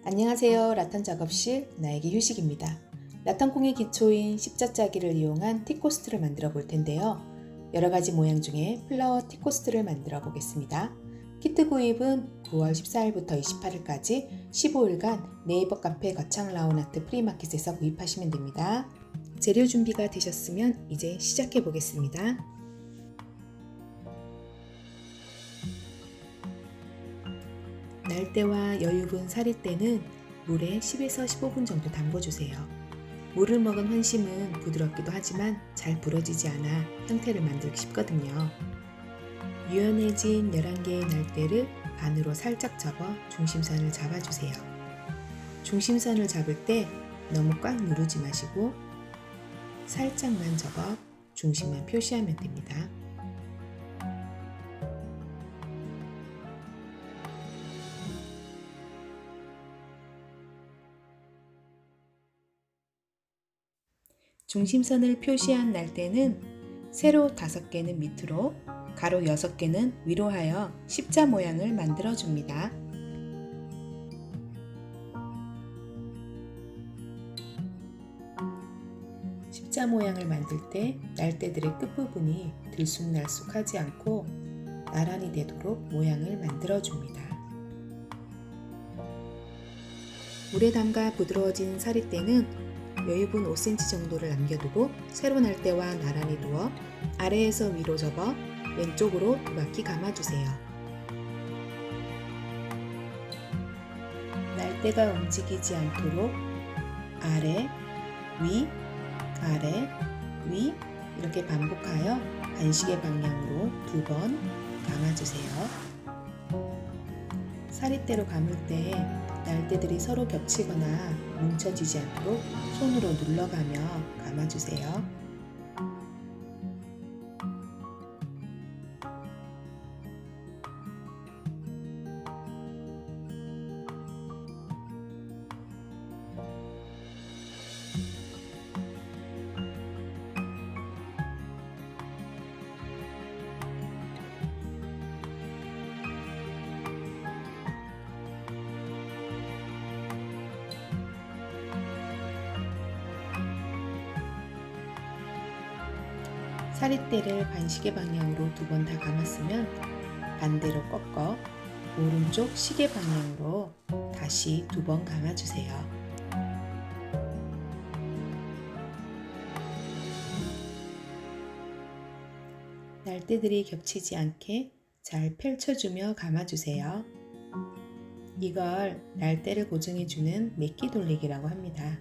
안녕하세요. 라탄 작업실 나에게 휴식입니다. 라탄콩의 기초인 십자짜기를 이용한 티코스트를 만들어 볼 텐데요. 여러가지 모양 중에 플라워 티코스트를 만들어 보겠습니다. 키트 구입은 9월 14일부터 28일까지 15일간 네이버 카페 거창 라온아트 프리마켓에서 구입하시면 됩니다. 재료 준비가 되셨으면 이제 시작해 보겠습니다. 날대와 여유분 사리대는 물에 10에서 15분 정도 담궈주세요. 물을 먹은 환심은 부드럽기도 하지만 잘 부러지지 않아 형태를 만들기 쉽거든요. 유연해진 11개의 날대를 반으로 살짝 접어 중심선을 잡아주세요. 중심선을 잡을 때 너무 꽉 누르지 마시고 살짝만 접어 중심만 표시하면 됩니다. 중심선을 표시한 날대는 세로 5개는 밑으로, 가로 6개는 위로 하여 십자 모양을 만들어 줍니다. 십자 모양을 만들 때 날대들의 끝부분이 들쑥날쑥하지 않고 나란히 되도록 모양을 만들어 줍니다. 물에 담가 부드러워진 사리대는 여유분 5cm 정도를 남겨두고 세로 날대와 나란히 두어 아래에서 위로 접어 왼쪽으로 2바퀴 감아주세요. 날대가 움직이지 않도록 아래, 위, 아래, 위 이렇게 반복하여 반시계 방향으로 2번 감아주세요. 사리대로 감을 때 날대들이 서로 겹치거나 뭉쳐지지 않도록 손으로 눌러가며 감아주세요. 사리대를 반시계 방향으로 2번 다 감았으면 반대로 꺾어 오른쪽 시계 방향으로 다시 2번 감아주세요. 날대들이 겹치지 않게 잘 펼쳐주며 감아주세요. 이걸 날대를 고정해주는 메끼 돌리기라고 합니다.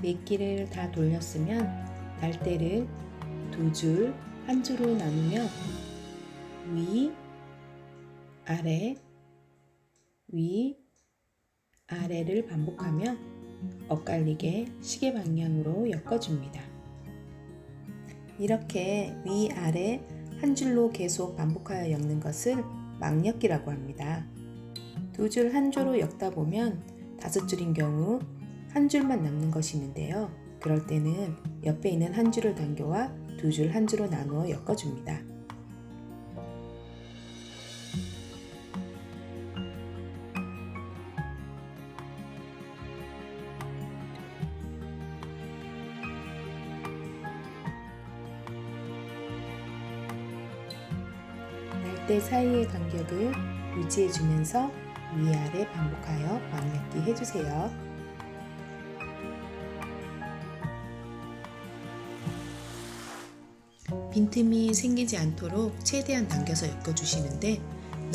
메끼를 다 돌렸으면 날대를 2줄, 한 줄로 나누며 위, 아래, 위, 아래를 반복하며 엇갈리게 시계 방향으로 엮어줍니다. 이렇게 위, 아래 한 줄로 계속 반복하여 엮는 것을 막엮기라고 합니다. 2줄, 한 줄로 엮다 보면 5줄인 경우 한 줄만 남는 것이 있는데요. 그럴 때는 옆에 있는 한 줄을 당겨와 2줄 한 줄로 나누어 엮어줍니다. 날대 사이의 간격을 유지해주면서 위아래 반복하여 막엮기 해주세요. 빈틈이 생기지 않도록 최대한 당겨서 엮어주시는데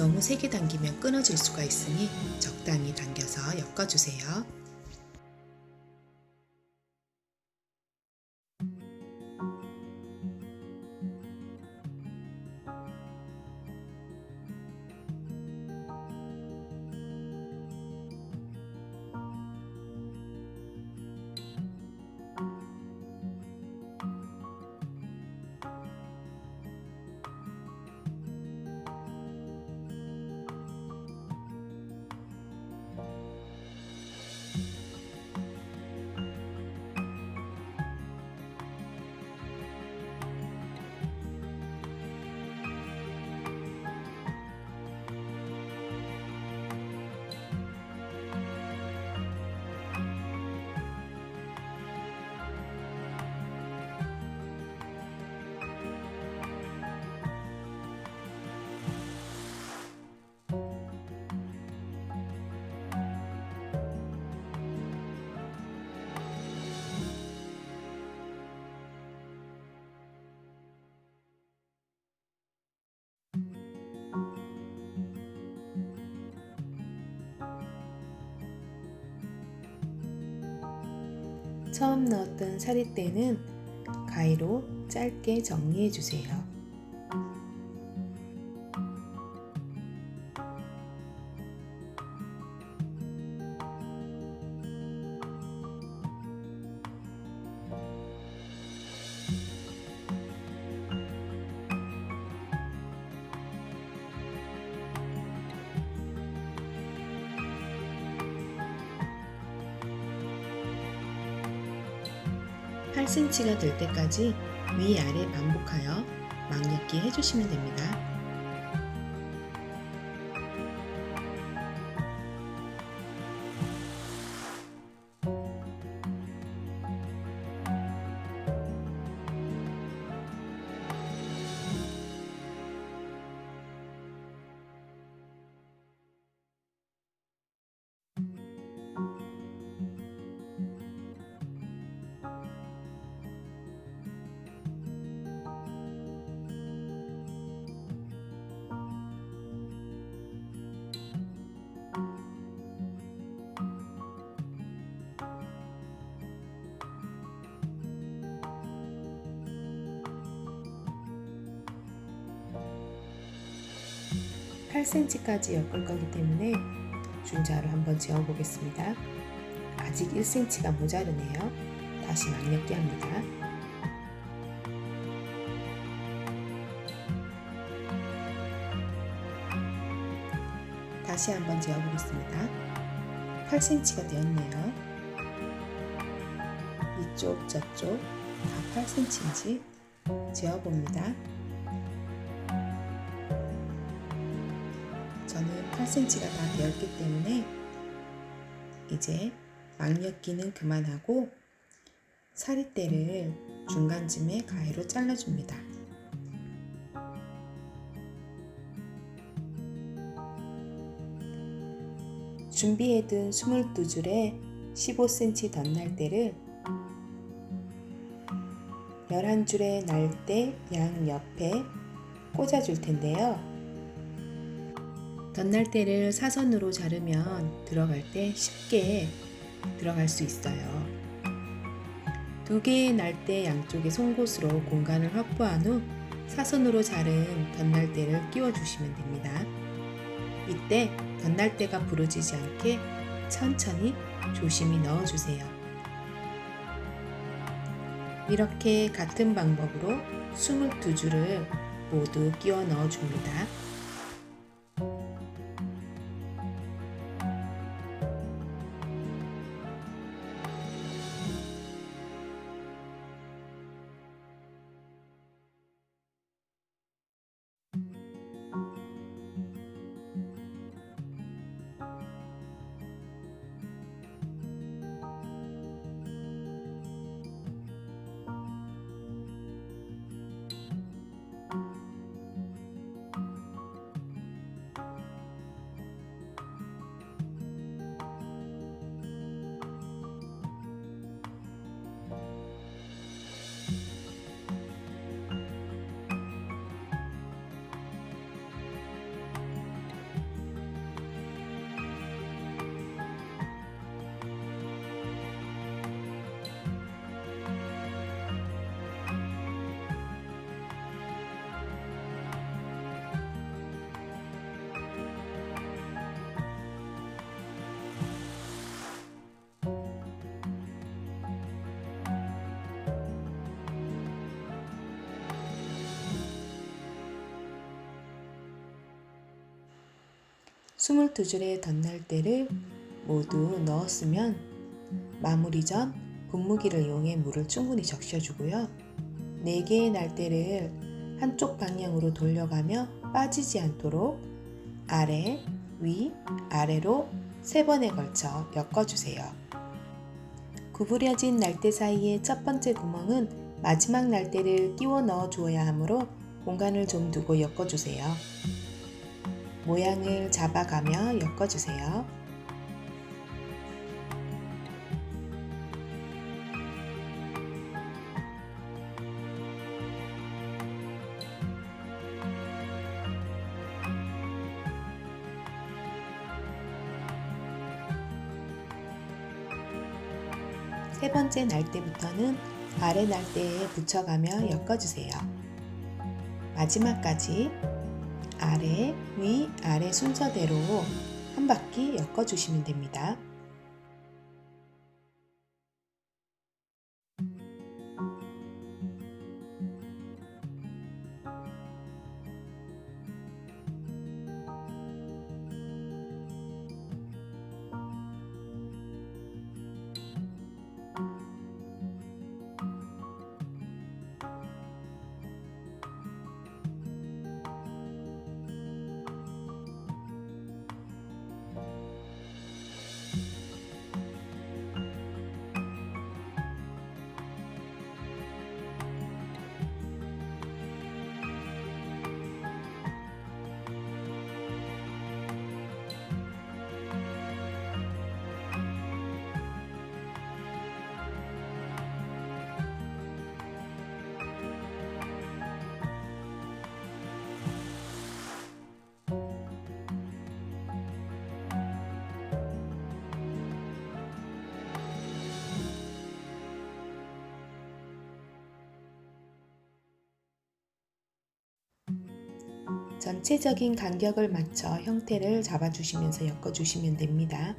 너무 세게 당기면 끊어질 수가 있으니 적당히 당겨서 엮어주세요. 처음 넣었던 사릿대는 가위로 짧게 정리해 주세요. (8 cm가) 될 때까지 위아래 반복하여 막엮기 해주시면 됩니다. (8cm까지) 엮을 거기 때문에 중자로 한번 재어 보겠습니다. 아직 1cm가 모자르네요. 다시 막엮기 합니다. 다시 한번 재어 보겠습니다. 8cm가 되었네요. 이쪽 저쪽 다 8cm인지 재어 봅니다. 저는 8cm가 다 되었기 때문에 이제 막엮기는 그만하고 사릿대를 중간쯤에 가위로 잘라줍니다. 준비해둔 22줄에 15cm 덧날대를 11줄의 날대 양옆에 꽂아줄 텐데요. 덧날대를 사선으로 자르면 들어갈 때 쉽게 들어갈 수 있어요. 2개의 날대 양쪽에 송곳으로 공간을 확보한 후 사선으로 자른 덧날대를 끼워 주시면 됩니다. 이때 덧날대가 부러지지 않게 천천히 조심히 넣어주세요. 이렇게 같은 방법으로 22줄을 모두 끼워 넣어줍니다. 22줄의 덧날대를 모두 넣었으면 마무리 전 분무기를 이용해 물을 충분히 적셔주고요. 4개의 날대를 한쪽 방향으로 돌려가며 빠지지 않도록 아래, 위, 아래로 3번에 걸쳐 엮어주세요. 구부려진 날대 사이의 첫 번째 구멍은 마지막 날대를 끼워 넣어 주어야 하므로 공간을 좀 두고 엮어주세요. 모양을 잡아가며 엮어주세요. 세 번째 날대부터는 아래 날대에 붙여가며 엮어주세요. 마지막까지 아래, 위, 아래 순서대로 한 바퀴 엮어주시면 됩니다. 전체적인 간격을 맞춰 형태를 잡아주시면서 엮어주시면 됩니다.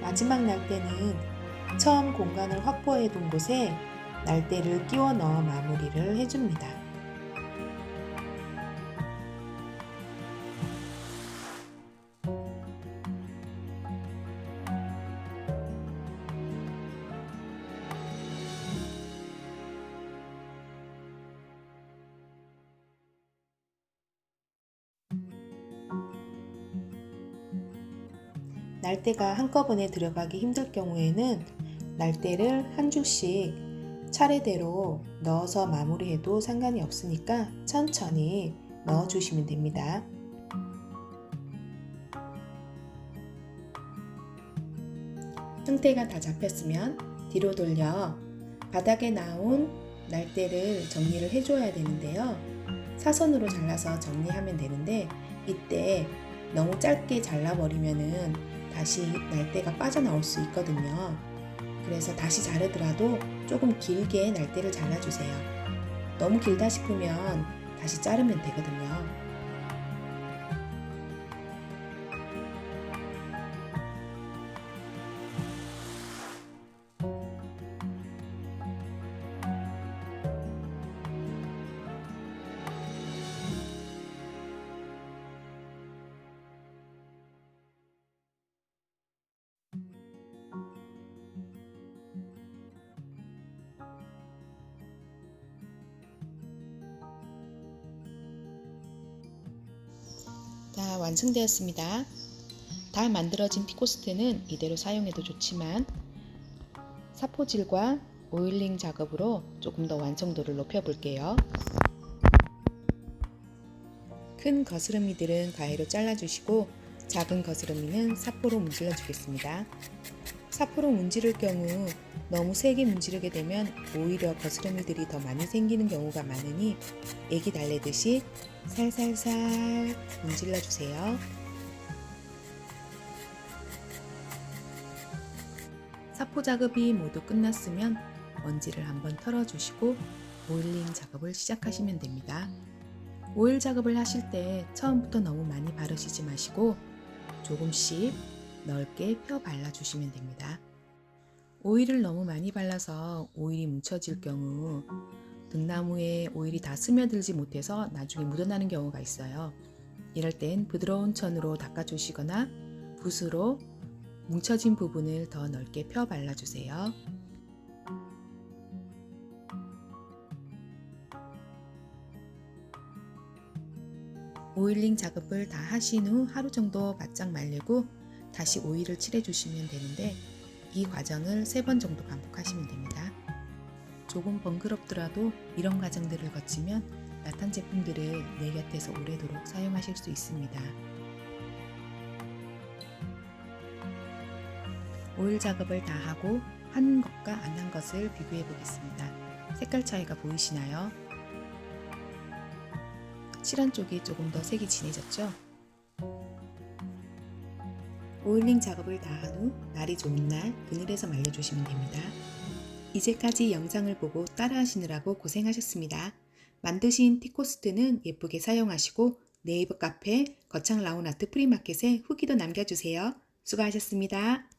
마지막 날대는 처음 공간을 확보해 둔 곳에 날대를 끼워 넣어 마무리를 해줍니다. 날대가 한꺼번에 들어가기 힘들 경우에는 날대를 한 줄씩 차례대로 넣어서 마무리해도 상관이 없으니까 천천히 넣어주시면 됩니다. 형태가 다 잡혔으면 뒤로 돌려 바닥에 나온 날대를 정리를 해줘야 되는데요. 사선으로 잘라서 정리하면 되는데 이때 너무 짧게 잘라버리면은 다시 날대가 빠져나올 수 있거든요. 그래서 다시 자르더라도 조금 길게 날대를 잘라주세요. 너무 길다 싶으면 다시 자르면 되거든요. 자, 완성되었습니다. 다 만들어진 티코스트는 이대로 사용해도 좋지만 사포질과 오일링 작업으로 조금 더 완성도를 높여볼게요. 큰 거스름이들은 가위로 잘라주시고 작은 거스름이는 사포로 문질러 주겠습니다. 사포로 문지를 경우 너무 세게 문지르게 되면 오히려 거스름이들이 더 많이 생기는 경우가 많으니 애기 달래듯이 살살살 문질러 주세요. 사포 작업이 모두 끝났으면 먼지를 한번 털어주시고 오일링 작업을 시작하시면 됩니다. 오일 작업을 하실 때 처음부터 너무 많이 바르시지 마시고 조금씩 넓게 펴 발라주시면 됩니다. 오일을 너무 많이 발라서 오일이 뭉쳐질 경우 등나무에 오일이 다 스며들지 못해서 나중에 묻어나는 경우가 있어요. 이럴 땐 부드러운 천으로 닦아주시거나 붓으로 뭉쳐진 부분을 더 넓게 펴 발라주세요. 오일링 작업을 다 하신 후 하루 정도 바짝 말리고 다시 오일을 칠해 주시면 되는데 이 과정을 3번 정도 반복하시면 됩니다. 조금 번거롭더라도 이런 과정들을 거치면 라탄 제품들을 내 곁에서 오래도록 사용하실 수 있습니다. 오일 작업을 다 하고 한 것과 안 한 것을 비교해 보겠습니다. 색깔 차이가 보이시나요? 칠한 쪽이 조금 더 색이 진해졌죠? 오일링 작업을 다 한 후 날이 좋은 날 그늘에서 말려주시면 됩니다. 이제까지 영상을 보고 따라 하시느라고 고생하셨습니다. 만드신 티코스트는 예쁘게 사용하시고 네이버 카페 거창 라운 아트 프리마켓에 후기도 남겨주세요. 수고하셨습니다.